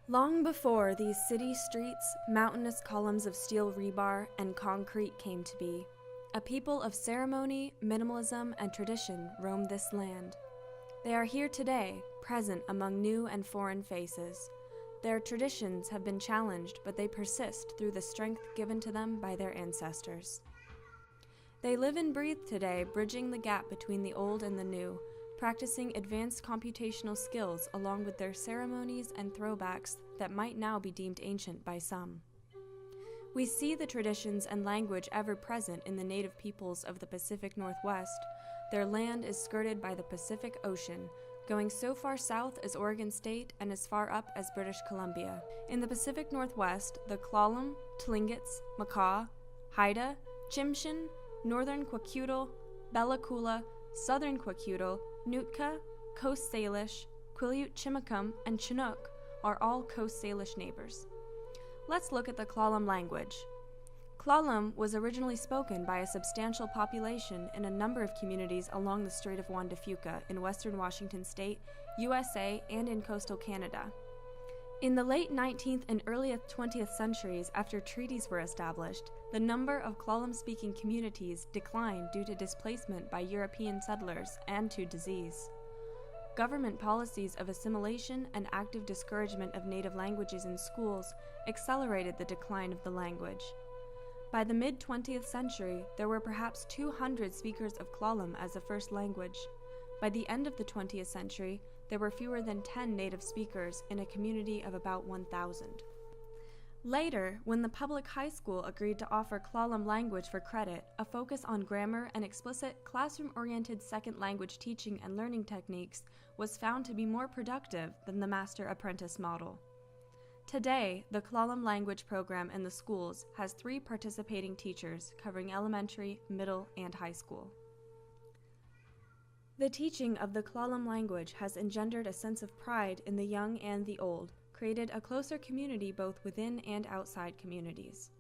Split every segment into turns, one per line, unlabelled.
Long before these city streets, mountainous columns of steel rebar, and concrete came to be, a people of ceremony, minimalism, and tradition roamed this land. They are here today, present among new and foreign faces. Their traditions have been challenged, but they persist through the strength given to them by their ancestors. They live and breathe today, bridging the gap between the old and the new, practicing advanced computational skills along with their ceremonies and throwbacks that might now be deemed ancient by some. We see the traditions and language ever present in the native peoples of the Pacific Northwest. Their land is skirted by the Pacific Ocean, going so far south as Oregon State and as far up as British Columbia. In the Pacific Northwest, the Klallam, Tlingits, Makah, Haida, Tsimshian, Northern Kwakiutl, Bella Coola, Southern Kwakiutl, Nootka, Coast Salish, Quileute Chimacum, and Chinook are all Coast Salish neighbors. Let's look at the Klallam language. Klallam was originally spoken by a substantial population in a number of communities along the Strait of Juan de Fuca in western Washington state, USA, and in coastal Canada. In the late 19th and early 20th centuries, after treaties were established, the number of Klallam-speaking communities declined due to displacement by European settlers and to disease. Government policies of assimilation and active discouragement of native languages in schools accelerated the decline of the language. By the mid-20th century, there were perhaps 200 speakers of Klallam as a first language. By the end of the 20th century, there were fewer than 10 native speakers in a community of about 1,000. Later, when the public high school agreed to offer Klallam language for credit, a focus on grammar and explicit classroom-oriented second language teaching and learning techniques was found to be more productive than the master-apprentice model. Today, the Klallam language program in the schools has 3 participating teachers covering elementary, middle, and high school. The teaching of the Klallam language has engendered a sense of pride in the young and the old, created a closer community both within and outside communities.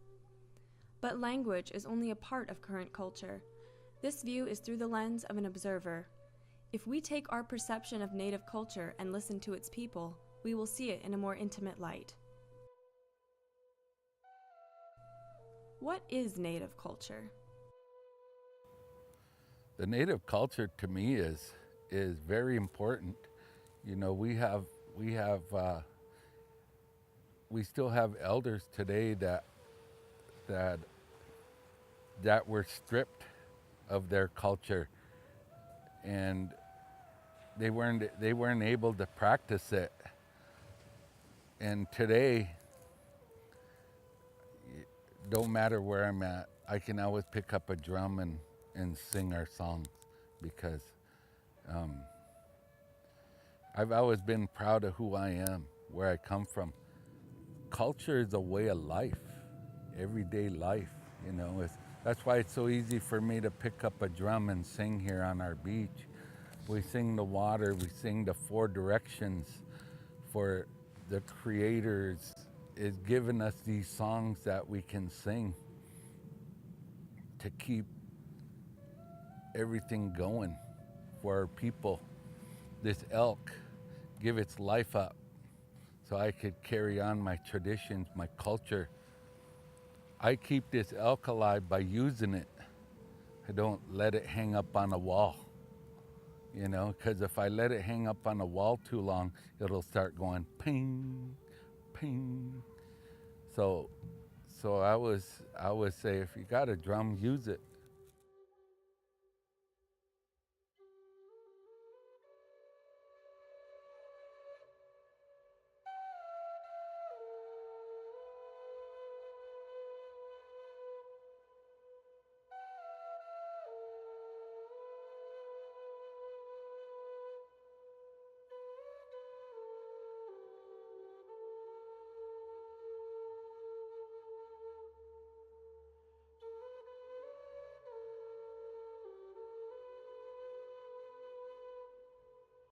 But language is only a part of current culture. This view is through the lens of an observer. If we take our perception of native culture and listen to its people, we will see it in a more intimate light. What is native culture?
The native culture to me is very important. You know, we still have elders today that were stripped of their culture, and they weren't able to practice it. And today, don't matter where I'm at, I can always pick up a drum and sing our songs, because I've always been proud of who I am, where I come from. Culture is a way of life, everyday life, you know. That's why it's so easy for me to pick up a drum and sing here on our beach. We sing the water, we sing the 4 directions, for the Creator is giving us these songs that we can sing to keep everything going for our people. This elk give its life up so I could carry on my traditions, my culture. I keep this elk alive by using it. I don't let it hang up on a wall, you know, because if I let it hang up on a wall too long, it'll start going ping, ping. So I always say, if you got a drum, use it.